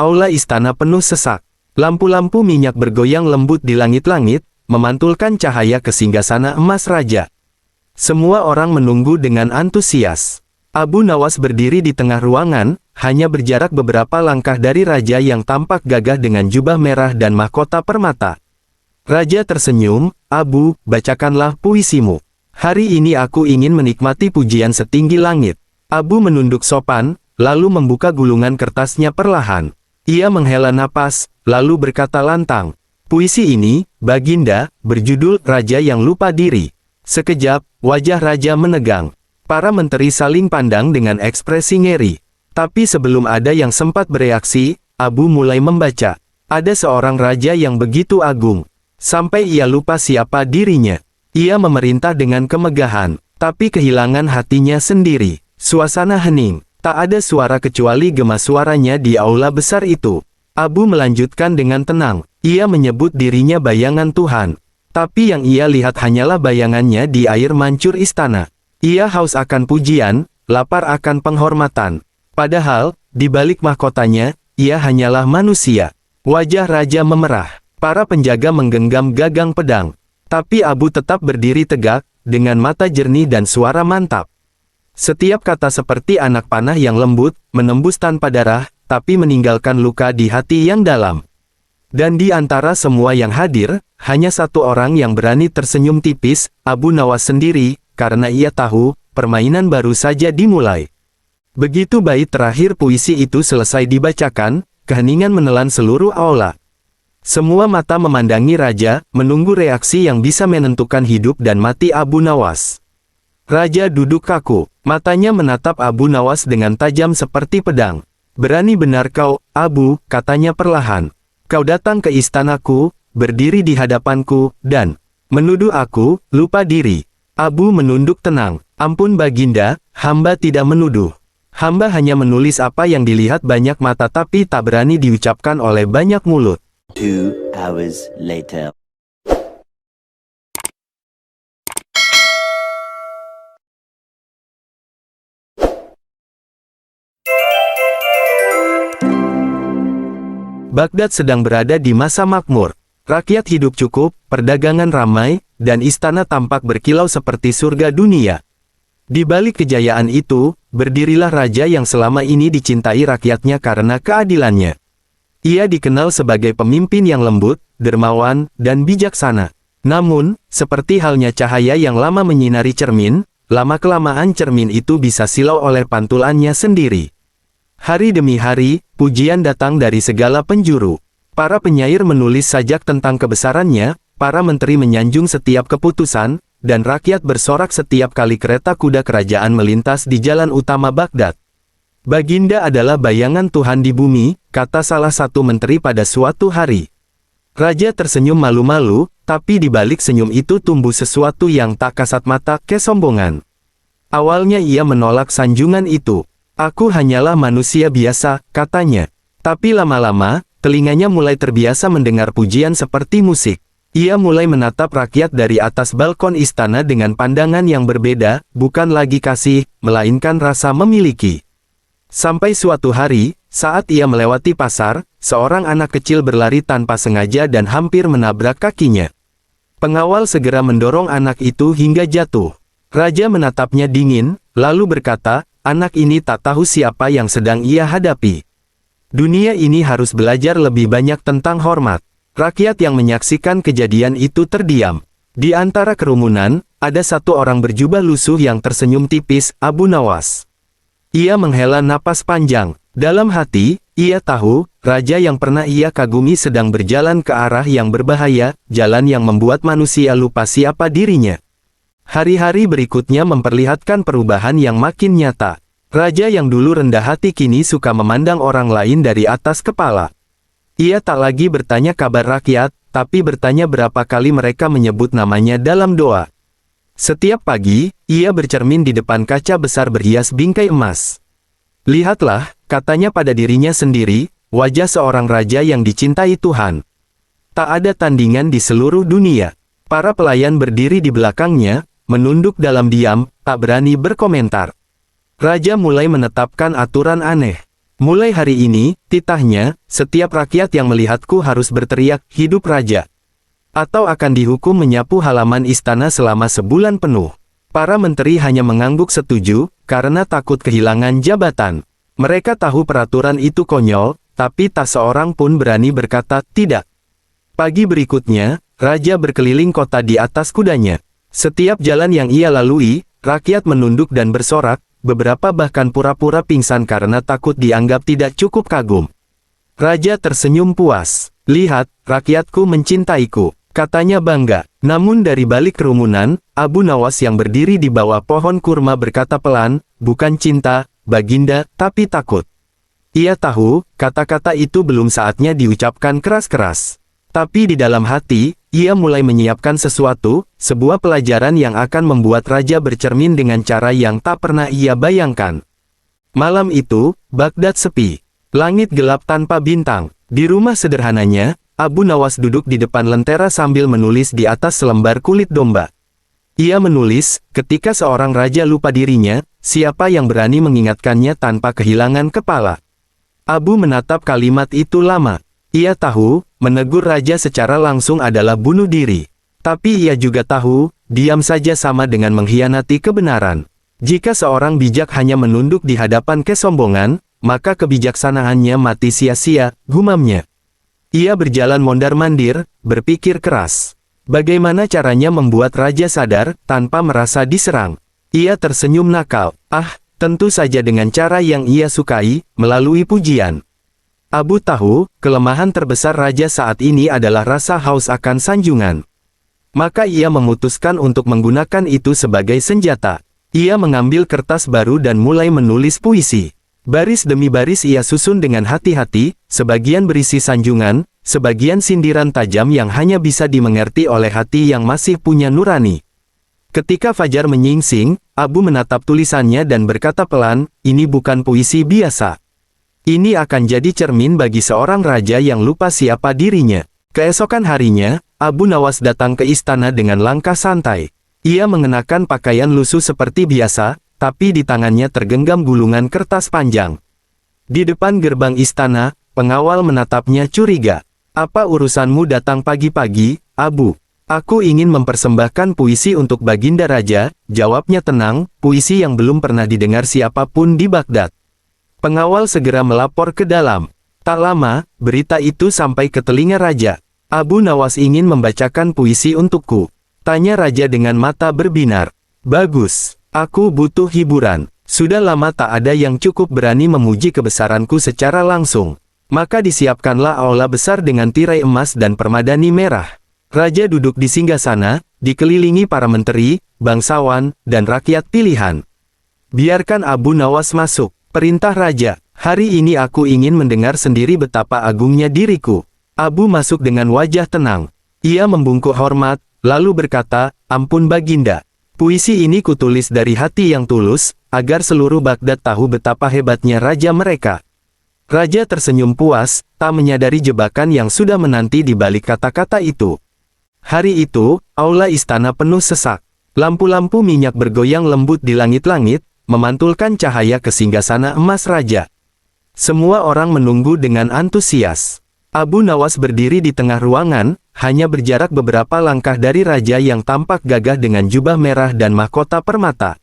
Aula istana penuh sesak. Lampu-lampu minyak bergoyang lembut di langit-langit, memantulkan cahaya ke singgasana emas raja. Semua orang menunggu dengan antusias. Abu Nawas berdiri di tengah ruangan, hanya berjarak beberapa langkah dari raja yang tampak gagah dengan jubah merah dan mahkota permata. Raja tersenyum, "Abu, bacakanlah puisimu. Hari ini aku ingin menikmati pujian setinggi langit." Abu menunduk sopan, lalu membuka gulungan kertasnya perlahan. Ia menghela napas, lalu berkata lantang, "Puisi ini, Baginda, berjudul Raja yang Lupa Diri." Sekejap, wajah raja menegang. Para menteri saling pandang dengan ekspresi ngeri. Tapi sebelum ada yang sempat bereaksi, Abu mulai membaca. Ada seorang raja yang begitu agung, sampai ia lupa siapa dirinya. Ia memerintah dengan kemegahan, tapi kehilangan hatinya sendiri. Suasana hening. Tak ada suara kecuali gema suaranya di aula besar itu. Abu melanjutkan dengan tenang. Ia menyebut dirinya bayangan Tuhan. Tapi yang ia lihat hanyalah bayangannya di air mancur istana. Ia haus akan pujian, lapar akan penghormatan. Padahal, di balik mahkotanya, ia hanyalah manusia. Wajah raja memerah. Para penjaga menggenggam gagang pedang. Tapi Abu tetap berdiri tegak, dengan mata jernih dan suara mantap. Setiap kata seperti anak panah yang lembut, menembus tanpa darah, tapi meninggalkan luka di hati yang dalam. Dan di antara semua yang hadir, hanya satu orang yang berani tersenyum tipis, Abu Nawas sendiri, karena ia tahu, permainan baru saja dimulai. Begitu bait terakhir puisi itu selesai dibacakan, keheningan menelan seluruh aula. Semua mata memandangi raja, menunggu reaksi yang bisa menentukan hidup dan mati Abu Nawas. Raja duduk kaku, matanya menatap Abu Nawas dengan tajam seperti pedang. "Berani benar kau, Abu," katanya perlahan. "Kau datang ke istanaku, berdiri di hadapanku, dan menuduh aku lupa diri." Abu menunduk tenang. "Ampun Baginda, hamba tidak menuduh. Hamba hanya menulis apa yang dilihat banyak mata tapi tak berani diucapkan oleh banyak mulut." 2 hours later. Baghdad sedang berada di masa makmur. Rakyat hidup cukup, perdagangan ramai, dan istana tampak berkilau seperti surga dunia. Di balik kejayaan itu, berdirilah raja yang selama ini dicintai rakyatnya karena keadilannya. Ia dikenal sebagai pemimpin yang lembut, dermawan, dan bijaksana. Namun, seperti halnya cahaya yang lama menyinari cermin, lama-kelamaan cermin itu bisa silau oleh pantulannya sendiri. Hari demi hari, pujian datang dari segala penjuru. Para penyair menulis sajak tentang kebesarannya, para menteri menyanjung setiap keputusan, dan rakyat bersorak setiap kali kereta kuda kerajaan melintas di jalan utama Baghdad. "Baginda adalah bayangan Tuhan di bumi," kata salah satu menteri pada suatu hari. Raja tersenyum malu-malu, tapi di balik senyum itu tumbuh sesuatu yang tak kasat mata, kesombongan. Awalnya ia menolak sanjungan itu. "Aku hanyalah manusia biasa," katanya. Tapi lama-lama, telinganya mulai terbiasa mendengar pujian seperti musik. Ia mulai menatap rakyat dari atas balkon istana dengan pandangan yang berbeda, bukan lagi kasih, melainkan rasa memiliki. Sampai suatu hari, saat ia melewati pasar, seorang anak kecil berlari tanpa sengaja dan hampir menabrak kakinya. Pengawal segera mendorong anak itu hingga jatuh. Raja menatapnya dingin, lalu berkata, "Anak ini tak tahu siapa yang sedang ia hadapi. Dunia ini harus belajar lebih banyak tentang hormat." Rakyat yang menyaksikan kejadian itu terdiam. Di antara kerumunan, ada satu orang berjubah lusuh yang tersenyum tipis, Abu Nawas. Ia menghela napas panjang. Dalam hati, ia tahu, raja yang pernah ia kagumi sedang berjalan ke arah yang berbahaya, jalan yang membuat manusia lupa siapa dirinya. Hari-hari berikutnya memperlihatkan perubahan yang makin nyata. Raja yang dulu rendah hati kini suka memandang orang lain dari atas kepala. Ia tak lagi bertanya kabar rakyat, tapi bertanya berapa kali mereka menyebut namanya dalam doa. Setiap pagi, ia bercermin di depan kaca besar berhias bingkai emas. "Lihatlah," katanya pada dirinya sendiri, "wajah seorang raja yang dicintai Tuhan. Tak ada tandingan di seluruh dunia." Para pelayan berdiri di belakangnya, menunduk dalam diam, tak berani berkomentar. Raja mulai menetapkan aturan aneh. Mulai hari ini, titahnya, setiap rakyat yang melihatku harus berteriak, hidup raja. Atau akan dihukum menyapu halaman istana selama sebulan penuh. Para menteri hanya mengangguk setuju, karena takut kehilangan jabatan. Mereka tahu peraturan itu konyol, tapi tak seorang pun berani berkata, tidak. Pagi berikutnya, raja berkeliling kota di atas kudanya. Setiap jalan yang ia lalui, rakyat menunduk dan bersorak, beberapa bahkan pura-pura pingsan karena takut dianggap tidak cukup kagum. Raja tersenyum puas. Lihat, rakyatku mencintaiku, katanya bangga. Namun dari balik kerumunan, Abu Nawas yang berdiri di bawah pohon kurma berkata pelan, bukan cinta, Baginda, tapi takut. Ia tahu, kata-kata itu belum saatnya diucapkan keras-keras. Tapi di dalam hati, ia mulai menyiapkan sesuatu, sebuah pelajaran yang akan membuat raja bercermin dengan cara yang tak pernah ia bayangkan. Malam itu, Baghdad sepi. Langit gelap tanpa bintang. Di rumah sederhananya, Abu Nawas duduk di depan lentera sambil menulis di atas selembar kulit domba. Ia menulis, ketika seorang raja lupa dirinya, siapa yang berani mengingatkannya tanpa kehilangan kepala? Abu menatap kalimat itu lama. Ia tahu, menegur raja secara langsung adalah bunuh diri. Tapi ia juga tahu, diam saja sama dengan mengkhianati kebenaran. Jika seorang bijak hanya menunduk di hadapan kesombongan, maka kebijaksanaannya mati sia-sia, gumamnya. Ia berjalan mondar-mandir, berpikir keras. Bagaimana caranya membuat raja sadar, tanpa merasa diserang? Ia tersenyum nakal. Tentu saja dengan cara yang ia sukai, melalui pujian. Abu tahu, kelemahan terbesar raja saat ini adalah rasa haus akan sanjungan. Maka ia memutuskan untuk menggunakan itu sebagai senjata. Ia mengambil kertas baru dan mulai menulis puisi. Baris demi baris ia susun dengan hati-hati, sebagian berisi sanjungan, sebagian sindiran tajam yang hanya bisa dimengerti oleh hati yang masih punya nurani. Ketika fajar menyingsing, Abu menatap tulisannya dan berkata pelan, ini bukan puisi biasa. Ini akan jadi cermin bagi seorang raja yang lupa siapa dirinya. Keesokan harinya, Abu Nawas datang ke istana dengan langkah santai. Ia mengenakan pakaian lusuh seperti biasa, tapi di tangannya tergenggam gulungan kertas panjang. Di depan gerbang istana, pengawal menatapnya curiga. Apa urusanmu datang pagi-pagi, Abu? Aku ingin mempersembahkan puisi untuk Baginda Raja, jawabnya tenang, puisi yang belum pernah didengar siapapun di Baghdad. Pengawal segera melapor ke dalam. Tak lama, berita itu sampai ke telinga raja. Abu Nawas ingin membacakan puisi untukku. Tanya raja dengan mata berbinar. Bagus, aku butuh hiburan. Sudah lama tak ada yang cukup berani memuji kebesaranku secara langsung. Maka disiapkanlah aula besar dengan tirai emas dan permadani merah. Raja duduk di singgasana, dikelilingi para menteri, bangsawan, dan rakyat pilihan. Biarkan Abu Nawas masuk. Perintah raja, hari ini aku ingin mendengar sendiri betapa agungnya diriku. Abu masuk dengan wajah tenang. Ia membungkuk hormat, lalu berkata, ampun Baginda. Puisi ini kutulis dari hati yang tulus, agar seluruh Baghdad tahu betapa hebatnya raja mereka. Raja tersenyum puas, tak menyadari jebakan yang sudah menanti di balik kata-kata itu. Hari itu, aula istana penuh sesak. Lampu-lampu minyak bergoyang lembut di langit-langit, memantulkan cahaya ke singgasana emas raja. Semua orang menunggu dengan antusias. Abu Nawas berdiri di tengah ruangan, hanya berjarak beberapa langkah dari raja yang tampak gagah dengan jubah merah dan mahkota permata.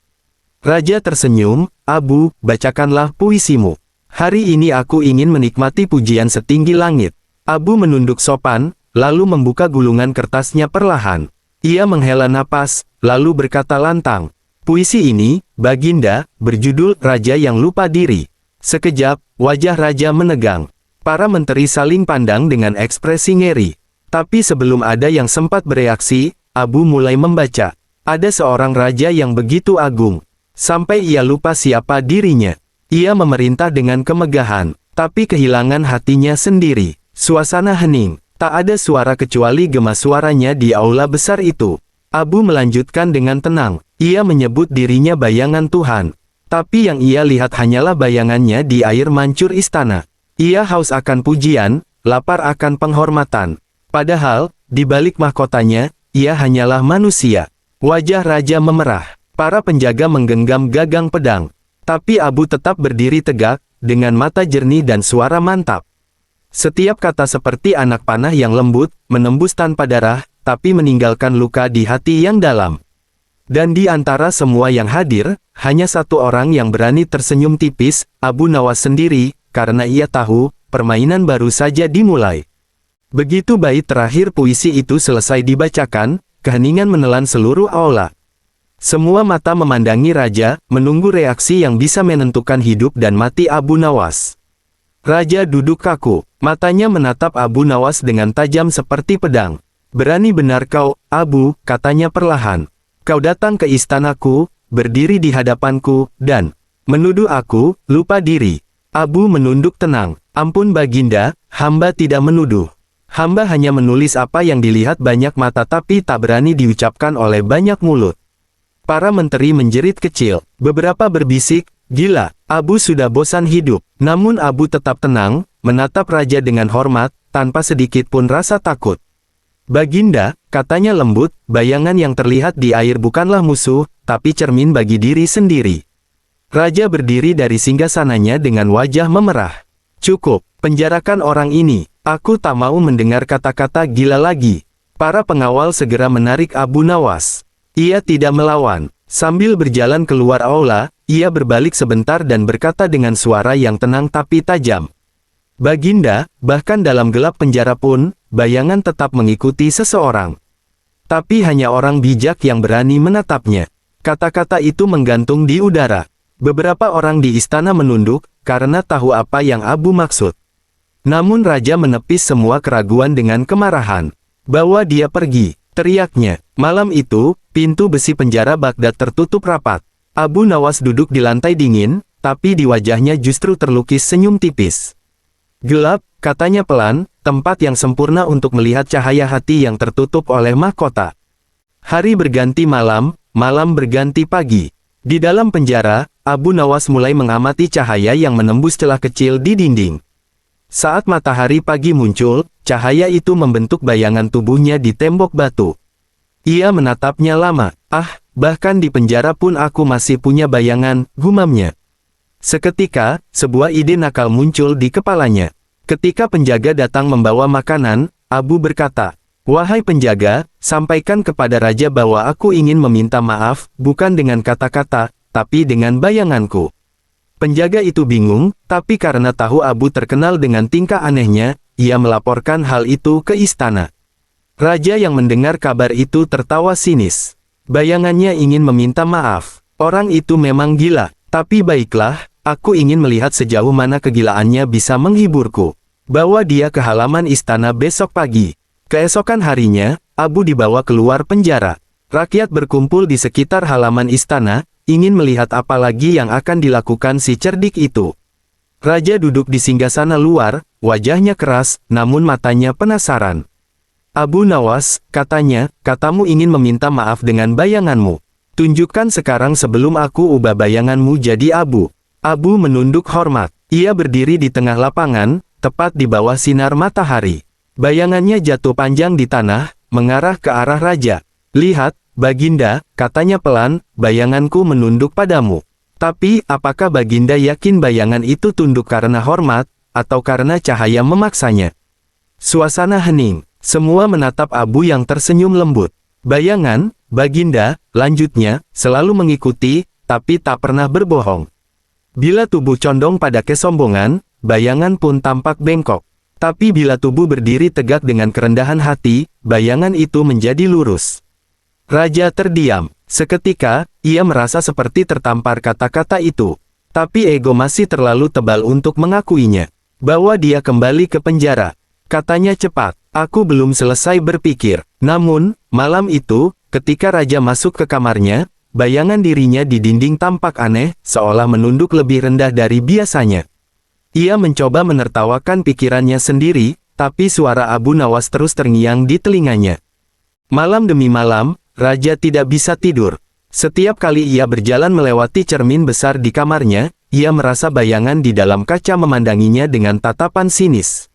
Raja tersenyum, Abu, bacakanlah puisimu. Hari ini aku ingin menikmati pujian setinggi langit. Abu menunduk sopan, lalu membuka gulungan kertasnya perlahan. Ia menghela napas, lalu berkata lantang. Puisi ini, Baginda, berjudul Raja yang Lupa Diri. Sekejap, wajah raja menegang. Para menteri saling pandang dengan ekspresi ngeri. Tapi sebelum ada yang sempat bereaksi, Abu mulai membaca. Ada seorang raja yang begitu agung. Sampai ia lupa siapa dirinya. Ia memerintah dengan kemegahan, tapi kehilangan hatinya sendiri. Suasana hening. Tak ada suara kecuali gema suaranya di aula besar itu. Abu melanjutkan dengan tenang. Ia menyebut dirinya bayangan Tuhan. Tapi yang ia lihat hanyalah bayangannya di air mancur istana. Ia haus akan pujian, lapar akan penghormatan. Padahal, di balik mahkotanya, ia hanyalah manusia. Wajah raja memerah. Para penjaga menggenggam gagang pedang. Tapi Abu tetap berdiri tegak, dengan mata jernih dan suara mantap. Setiap kata seperti anak panah yang lembut, menembus tanpa darah, tapi meninggalkan luka di hati yang dalam. Dan di antara semua yang hadir, hanya satu orang yang berani tersenyum tipis, Abu Nawas sendiri, karena ia tahu, permainan baru saja dimulai. Begitu bait terakhir puisi itu selesai dibacakan, keheningan menelan seluruh aula. Semua mata memandangi raja, menunggu reaksi yang bisa menentukan hidup dan mati Abu Nawas. Raja duduk kaku, matanya menatap Abu Nawas dengan tajam seperti pedang. "Berani benar kau, Abu," katanya perlahan. "Kau datang ke istanaku, berdiri di hadapanku, dan menuduh aku lupa diri." Abu menunduk tenang. "Ampun Baginda, hamba tidak menuduh. Hamba hanya menulis apa yang dilihat banyak mata tapi tak berani diucapkan oleh banyak mulut." Para menteri menjerit kecil. Beberapa berbisik, "Gila, Abu sudah bosan hidup." Namun Abu tetap tenang, menatap raja dengan hormat, tanpa sedikit pun rasa takut. "Baginda," katanya lembut, "bayangan yang terlihat di air bukanlah musuh, tapi cermin bagi diri sendiri." Raja berdiri dari singgasananya dengan wajah memerah. "Cukup, penjarakan orang ini. Aku tak mau mendengar kata-kata gila lagi." Para pengawal segera menarik Abu Nawas. Ia tidak melawan. Sambil berjalan keluar aula, ia berbalik sebentar dan berkata dengan suara yang tenang tapi tajam. "Baginda, bahkan dalam gelap penjara pun, bayangan tetap mengikuti seseorang. Tapi hanya orang bijak yang berani menatapnya." Kata-kata itu menggantung di udara. Beberapa orang di istana menunduk, karena tahu apa yang Abu maksud. Namun raja menepis semua keraguan dengan kemarahan. "Bawa dia pergi," teriaknya. Malam itu, pintu besi penjara Baghdad tertutup rapat. Abu Nawas duduk di lantai dingin, tapi di wajahnya justru terlukis senyum tipis. "Gelap," katanya pelan, "tempat yang sempurna untuk melihat cahaya hati yang tertutup oleh mahkota." Hari berganti malam, malam berganti pagi. Di dalam penjara, Abu Nawas mulai mengamati cahaya yang menembus celah kecil di dinding. Saat matahari pagi muncul, cahaya itu membentuk bayangan tubuhnya di tembok batu. Ia menatapnya lama. "Ah, bahkan di penjara pun aku masih punya bayangan," gumamnya. Seketika, sebuah ide nakal muncul di kepalanya. Ketika penjaga datang membawa makanan, Abu berkata, "Wahai penjaga, sampaikan kepada raja bahwa aku ingin meminta maaf, bukan dengan kata-kata, tapi dengan bayanganku." Penjaga itu bingung, tapi karena tahu Abu terkenal dengan tingkah anehnya, ia melaporkan hal itu ke istana. Raja yang mendengar kabar itu tertawa sinis. Bayangannya ingin meminta maaf. Orang itu memang gila, tapi baiklah, aku ingin melihat sejauh mana kegilaannya bisa menghiburku. Bawa dia ke halaman istana besok pagi. Keesokan harinya, Abu dibawa keluar penjara. Rakyat berkumpul di sekitar halaman istana, ingin melihat apa lagi yang akan dilakukan si cerdik itu. Raja duduk di singgasana luar, wajahnya keras, namun matanya penasaran. "Abu Nawas," katanya, "katamu ingin meminta maaf dengan bayanganmu. Tunjukkan sekarang sebelum aku ubah bayanganmu jadi abu." Abu menunduk hormat. Ia berdiri di tengah lapangan, tepat di bawah sinar matahari. Bayangannya jatuh panjang di tanah, mengarah ke arah raja. "Lihat, Baginda," katanya pelan, "bayanganku menunduk padamu. Tapi, apakah Baginda yakin bayangan itu tunduk karena hormat, atau karena cahaya memaksanya?" Suasana hening. Semua menatap Abu yang tersenyum lembut. "Bayangan, Baginda," lanjutnya, "selalu mengikuti, tapi tak pernah berbohong. Bila tubuh condong pada kesombongan, bayangan pun tampak bengkok. Tapi bila tubuh berdiri tegak dengan kerendahan hati, bayangan itu menjadi lurus." Raja terdiam. Seketika, ia merasa seperti tertampar kata-kata itu. Tapi ego masih terlalu tebal untuk mengakuinya. "Bawa dia kembali ke penjara," katanya cepat. "Aku belum selesai berpikir." Namun, malam itu, ketika raja masuk ke kamarnya, bayangan dirinya di dinding tampak aneh, seolah menunduk lebih rendah dari biasanya. Ia mencoba menertawakan pikirannya sendiri, tapi suara Abu Nawas terus terngiang di telinganya. Malam demi malam, raja tidak bisa tidur. Setiap kali ia berjalan melewati cermin besar di kamarnya, ia merasa bayangan di dalam kaca memandanginya dengan tatapan sinis.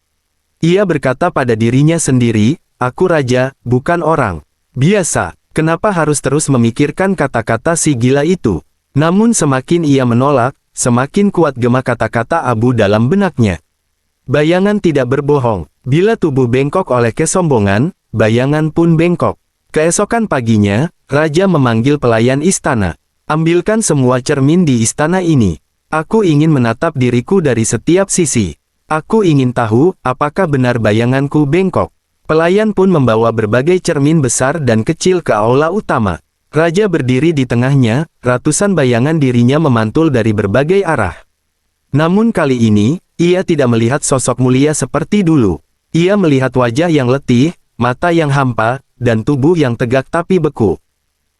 Ia berkata pada dirinya sendiri, "Aku raja, bukan orang biasa. Kenapa harus terus memikirkan kata-kata si gila itu?" Namun semakin ia menolak, semakin kuat gema kata-kata Abu dalam benaknya. Bayangan tidak berbohong. Bila tubuh bengkok oleh kesombongan, bayangan pun bengkok. Keesokan paginya, Raja memanggil pelayan istana. Ambilkan semua cermin di istana ini. Aku ingin menatap diriku dari setiap sisi. Aku ingin tahu, apakah benar bayanganku bengkok. Pelayan pun membawa berbagai cermin besar dan kecil ke aula utama. Raja berdiri di tengahnya, ratusan bayangan dirinya memantul dari berbagai arah. Namun kali ini, ia tidak melihat sosok mulia seperti dulu. Ia melihat wajah yang letih, mata yang hampa, dan tubuh yang tegak tapi beku.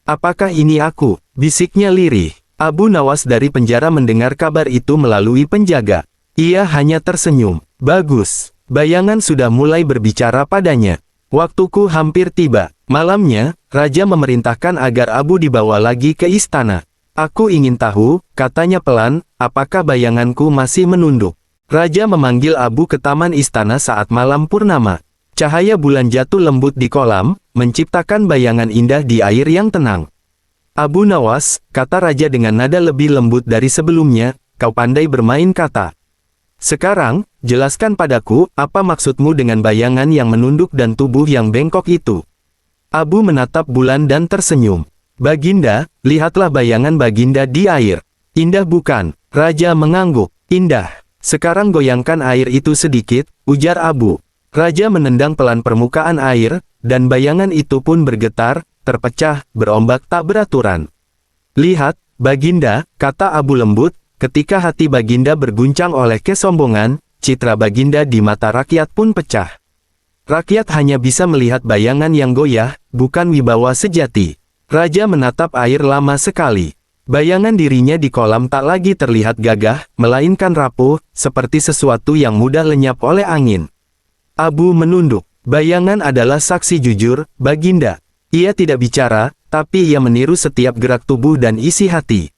"Apakah ini aku?" bisiknya lirih. Abu Nawas dari penjara mendengar kabar itu melalui penjaga. Ia hanya tersenyum. Bagus. Bayangan sudah mulai berbicara padanya. Waktuku hampir tiba. Malamnya, Raja memerintahkan agar Abu dibawa lagi ke istana. "Aku ingin tahu," katanya pelan, "apakah bayanganku masih menunduk?" Raja memanggil Abu ke taman istana saat malam purnama. Cahaya bulan jatuh lembut di kolam, menciptakan bayangan indah di air yang tenang. "Abu Nawas," kata Raja dengan nada lebih lembut dari sebelumnya, "kau pandai bermain kata. Sekarang, jelaskan padaku, apa maksudmu dengan bayangan yang menunduk dan tubuh yang bengkok itu?" Abu menatap bulan dan tersenyum. "Baginda, lihatlah bayangan Baginda di air. Indah bukan?" Raja mengangguk. "Indah. Sekarang goyangkan air itu sedikit," ujar Abu. Raja menendang pelan permukaan air, dan bayangan itu pun bergetar, terpecah, berombak tak beraturan. "Lihat, Baginda," kata Abu lembut, "ketika hati Baginda berguncang oleh kesombongan, citra Baginda di mata rakyat pun pecah. Rakyat hanya bisa melihat bayangan yang goyah, bukan wibawa sejati." Raja menatap air lama sekali. Bayangan dirinya di kolam tak lagi terlihat gagah, melainkan rapuh, seperti sesuatu yang mudah lenyap oleh angin. Abu menunduk. "Bayangan adalah saksi jujur, Baginda." Ia tidak bicara, tapi ia meniru setiap gerak tubuh dan isi hati.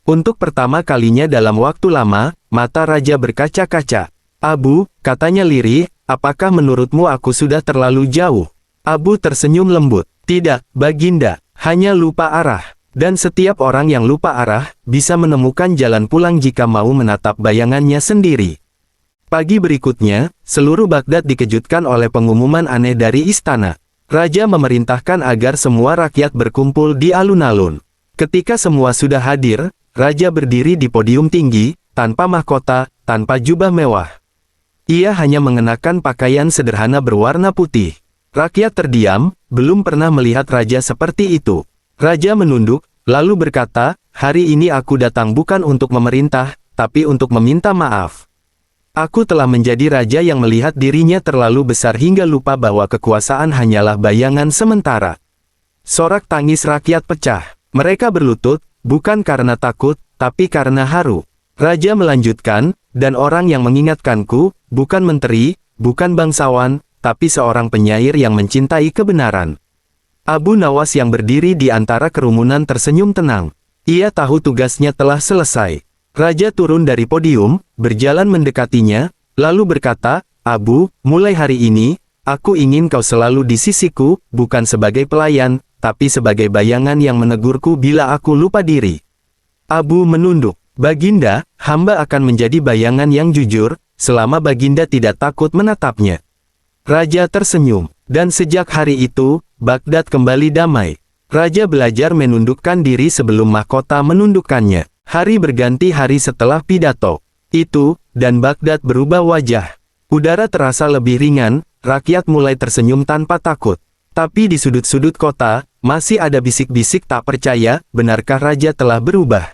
Untuk pertama kalinya dalam waktu lama, mata Raja berkaca-kaca. "Abu," katanya lirih, "apakah menurutmu aku sudah terlalu jauh?" Abu tersenyum lembut. "Tidak, Baginda, hanya lupa arah. Dan setiap orang yang lupa arah, bisa menemukan jalan pulang jika mau menatap bayangannya sendiri." Pagi berikutnya, seluruh Baghdad dikejutkan oleh pengumuman aneh dari istana. Raja memerintahkan agar semua rakyat berkumpul di alun-alun. Ketika semua sudah hadir, Raja berdiri di podium tinggi, tanpa mahkota, tanpa jubah mewah. Ia hanya mengenakan pakaian sederhana berwarna putih. Rakyat terdiam, belum pernah melihat Raja seperti itu. Raja menunduk, lalu berkata, "Hari ini aku datang bukan untuk memerintah, tapi untuk meminta maaf. Aku telah menjadi raja yang melihat dirinya terlalu besar hingga lupa bahwa kekuasaan hanyalah bayangan sementara." Sorak tangis rakyat pecah. Mereka berlutut, bukan karena takut, tapi karena haru. Raja melanjutkan, "Dan orang yang mengingatkanku, bukan menteri, bukan bangsawan, tapi seorang penyair yang mencintai kebenaran." Abu Nawas yang berdiri di antara kerumunan tersenyum tenang. Ia tahu tugasnya telah selesai. Raja turun dari podium, berjalan mendekatinya, lalu berkata, "Abu, mulai hari ini, aku ingin kau selalu di sisiku, bukan sebagai pelayan, tapi sebagai bayangan yang menegurku bila aku lupa diri." Abu menunduk. "Baginda, hamba akan menjadi bayangan yang jujur, selama Baginda tidak takut menatapnya." Raja tersenyum, dan sejak hari itu, Baghdad kembali damai. Raja belajar menundukkan diri sebelum mahkota menundukkannya. Hari berganti hari setelah pidato itu, dan Baghdad berubah wajah. Udara terasa lebih ringan, rakyat mulai tersenyum tanpa takut. Tapi di sudut-sudut kota, masih ada bisik-bisik tak percaya, benarkah Raja telah berubah?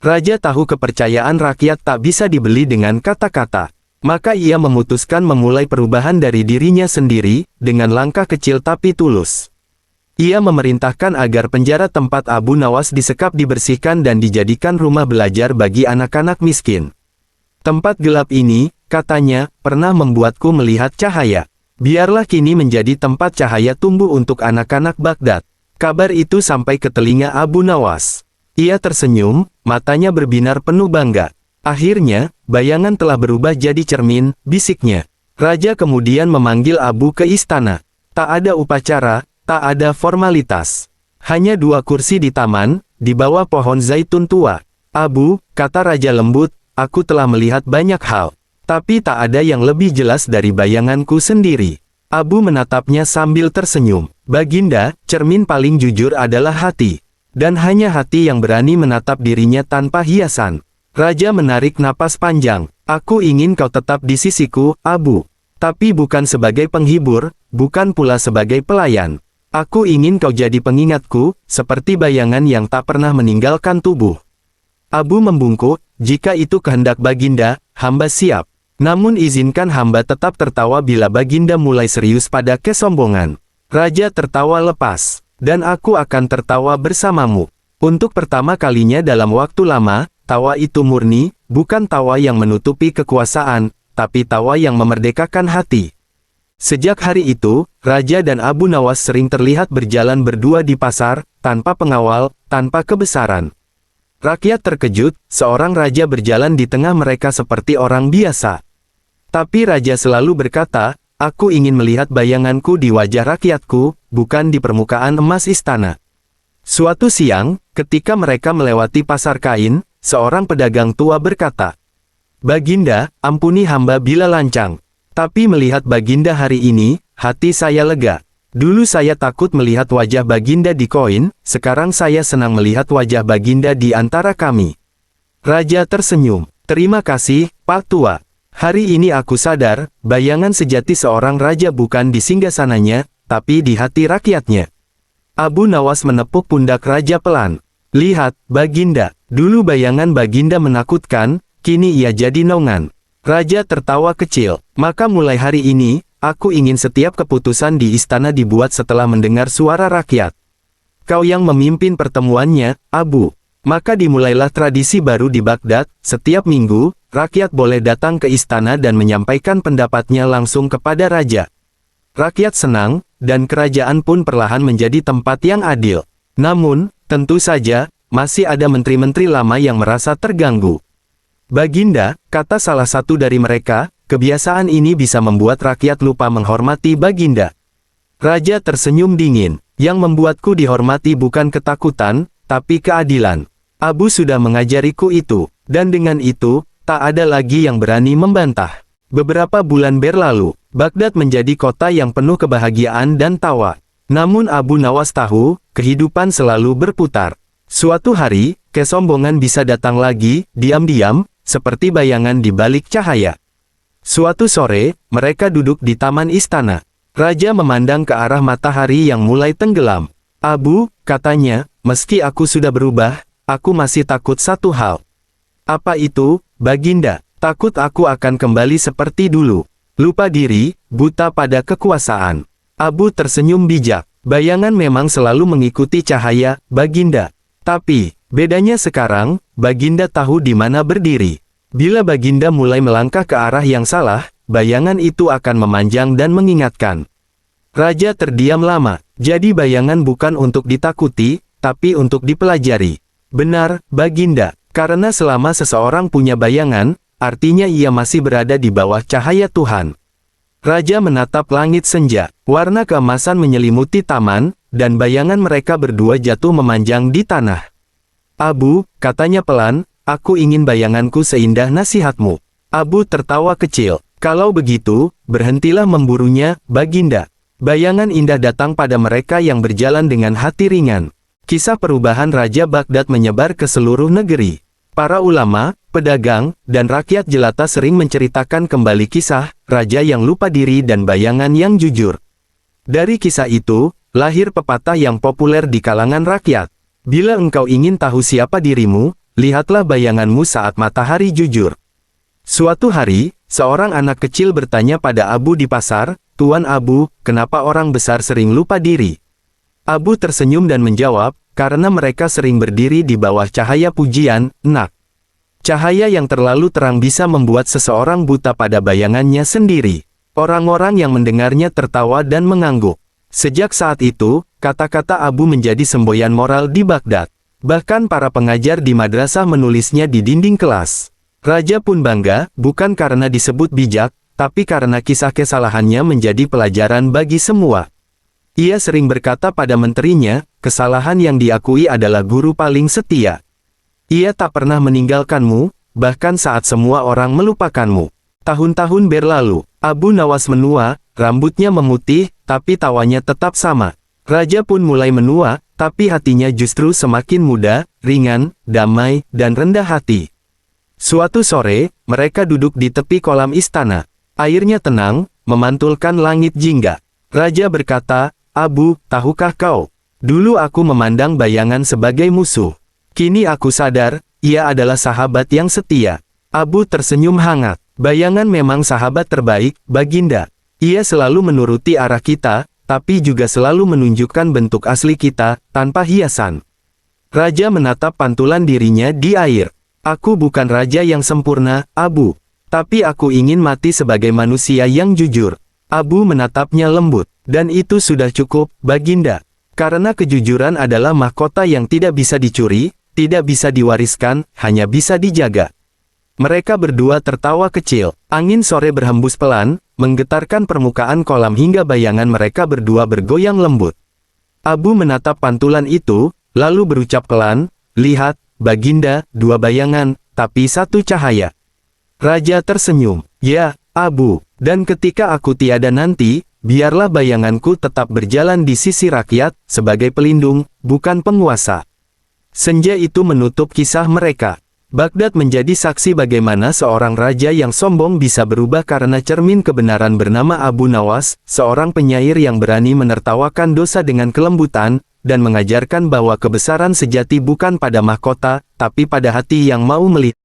Raja tahu kepercayaan rakyat tak bisa dibeli dengan kata-kata. Maka ia memutuskan memulai perubahan dari dirinya sendiri, dengan langkah kecil tapi tulus. Ia memerintahkan agar penjara tempat Abu Nawas disekap dibersihkan dan dijadikan rumah belajar bagi anak-anak miskin. "Tempat gelap ini," katanya, "pernah membuatku melihat cahaya. Biarlah kini menjadi tempat cahaya tumbuh untuk anak-anak Baghdad." Kabar itu sampai ke telinga Abu Nawas. Ia tersenyum, matanya berbinar penuh bangga. "Akhirnya, bayangan telah berubah jadi cermin," bisiknya. Raja kemudian memanggil Abu ke istana. Tak ada upacara, tak ada formalitas. Hanya 2 kursi di taman, di bawah pohon zaitun tua. Abu, kata raja lembut, aku telah melihat banyak hal. Tapi tak ada yang lebih jelas dari bayanganku sendiri. Abu menatapnya sambil tersenyum. Baginda, cermin paling jujur adalah hati. Dan hanya hati yang berani menatap dirinya tanpa hiasan. Raja menarik napas panjang. Aku ingin kau tetap di sisiku, Abu. Tapi bukan sebagai penghibur, bukan pula sebagai pelayan. Aku ingin kau jadi pengingatku, seperti bayangan yang tak pernah meninggalkan tubuh. Abu membungkuk, jika itu kehendak Baginda, hamba siap. Namun izinkan hamba tetap tertawa bila Baginda mulai serius pada kesombongan. Raja tertawa lepas, dan aku akan tertawa bersamamu. Untuk pertama kalinya dalam waktu lama, tawa itu murni, bukan tawa yang menutupi kekuasaan, tapi tawa yang memerdekakan hati. Sejak hari itu, Raja dan Abu Nawas sering terlihat berjalan berdua di pasar, tanpa pengawal, tanpa kebesaran. Rakyat terkejut, seorang raja berjalan di tengah mereka seperti orang biasa. Tapi raja selalu berkata, aku ingin melihat bayanganku di wajah rakyatku, bukan di permukaan emas istana. Suatu siang, ketika mereka melewati pasar kain, seorang pedagang tua berkata, Baginda, ampuni hamba bila lancang. Tapi melihat Baginda hari ini, hati saya lega. Dulu saya takut melihat wajah Baginda di koin, sekarang saya senang melihat wajah Baginda di antara kami. Raja tersenyum. Terima kasih, Pak Tua. Hari ini aku sadar, bayangan sejati seorang raja bukan di singgasananya, tapi di hati rakyatnya. Abu Nawas menepuk pundak raja pelan. Lihat, Baginda, dulu bayangan Baginda menakutkan, kini ia jadi naungan. Raja tertawa kecil. Maka mulai hari ini, aku ingin setiap keputusan di istana dibuat setelah mendengar suara rakyat. Kau yang memimpin pertemuannya, Abu. Maka dimulailah tradisi baru di Baghdad, setiap minggu, rakyat boleh datang ke istana dan menyampaikan pendapatnya langsung kepada raja. Rakyat senang, dan kerajaan pun perlahan menjadi tempat yang adil. Namun, tentu saja, masih ada menteri-menteri lama yang merasa terganggu. Baginda, kata salah satu dari mereka, kebiasaan ini bisa membuat rakyat lupa menghormati Baginda. Raja tersenyum dingin. Yang membuatku dihormati bukan ketakutan, tapi keadilan. Abu sudah mengajariku itu, dan dengan itu, tak ada lagi yang berani membantah. Beberapa bulan berlalu, Baghdad menjadi kota yang penuh kebahagiaan dan tawa. Namun Abu Nawas tahu, kehidupan selalu berputar. Suatu hari, kesombongan bisa datang lagi, diam-diam, seperti bayangan di balik cahaya. Suatu sore, mereka duduk di taman istana. Raja memandang ke arah matahari yang mulai tenggelam. Abu, katanya, meski aku sudah berubah, aku masih takut satu hal. Apa itu, Baginda? Takut aku akan kembali seperti dulu. Lupa diri, buta pada kekuasaan. Abu tersenyum bijak. Bayangan memang selalu mengikuti cahaya, Baginda. Tapi, bedanya sekarang, Baginda tahu di mana berdiri. Bila Baginda mulai melangkah ke arah yang salah, bayangan itu akan memanjang dan mengingatkan. Raja terdiam lama. Jadi bayangan bukan untuk ditakuti, tapi untuk dipelajari. Benar, Baginda. Karena selama seseorang punya bayangan, artinya ia masih berada di bawah cahaya Tuhan. Raja menatap langit senja. Warna keemasan menyelimuti taman, dan bayangan mereka berdua jatuh memanjang di tanah. Abu, katanya pelan, aku ingin bayanganku seindah nasihatmu. Abu tertawa kecil. Kalau begitu, berhentilah memburunya, Baginda. Bayangan indah datang pada mereka yang berjalan dengan hati ringan. Kisah perubahan Raja Baghdad menyebar ke seluruh negeri. Para ulama, pedagang, dan rakyat jelata sering menceritakan kembali kisah raja yang lupa diri dan bayangan yang jujur. Dari kisah itu, lahir pepatah yang populer di kalangan rakyat. Bila engkau ingin tahu siapa dirimu, lihatlah bayanganmu saat matahari jujur. Suatu hari, seorang anak kecil bertanya pada Abu di pasar, Tuan Abu, kenapa orang besar sering lupa diri? Abu tersenyum dan menjawab, karena mereka sering berdiri di bawah cahaya pujian, Nak. Cahaya yang terlalu terang bisa membuat seseorang buta pada bayangannya sendiri. Orang-orang yang mendengarnya tertawa dan mengangguk. Sejak saat itu, kata-kata Abu menjadi semboyan moral di Baghdad. Bahkan para pengajar di madrasah menulisnya di dinding kelas. Raja pun bangga, bukan karena disebut bijak, tapi karena kisah kesalahannya menjadi pelajaran bagi semua. Ia sering berkata pada menterinya, kesalahan yang diakui adalah guru paling setia. Ia tak pernah meninggalkanmu, bahkan saat semua orang melupakanmu. Tahun-tahun berlalu, Abu Nawas menua, rambutnya memutih, tapi tawanya tetap sama. Raja pun mulai menua, tapi hatinya justru semakin muda, ringan, damai, dan rendah hati. Suatu sore, mereka duduk di tepi kolam istana. Airnya tenang, memantulkan langit jingga. Raja berkata, "Abu, tahukah kau? Dulu aku memandang bayangan sebagai musuh. Kini aku sadar, ia adalah sahabat yang setia." Abu tersenyum hangat. "Bayangan memang sahabat terbaik, Baginda. Ia selalu menuruti arah kita, tapi juga selalu menunjukkan bentuk asli kita, tanpa hiasan." Raja menatap pantulan dirinya di air. "Aku bukan raja yang sempurna, Abu. Tapi aku ingin mati sebagai manusia yang jujur." Abu menatapnya lembut. "Dan itu sudah cukup, Baginda. Karena kejujuran adalah mahkota yang tidak bisa dicuri, tidak bisa diwariskan, hanya bisa dijaga." Mereka berdua tertawa kecil. Angin sore berhembus pelan, menggetarkan permukaan kolam hingga bayangan mereka berdua bergoyang lembut. Abu menatap pantulan itu, lalu berucap pelan, "Lihat, Baginda, dua bayangan, tapi satu cahaya." Raja tersenyum. "Ya, Abu, dan ketika aku tiada nanti, biarlah bayanganku tetap berjalan di sisi rakyat, sebagai pelindung, bukan penguasa." Senja itu menutup kisah mereka. Baghdad menjadi saksi bagaimana seorang raja yang sombong bisa berubah karena cermin kebenaran bernama Abu Nawas, seorang penyair yang berani menertawakan dosa dengan kelembutan, dan mengajarkan bahwa kebesaran sejati bukan pada mahkota, tapi pada hati yang mau melihat.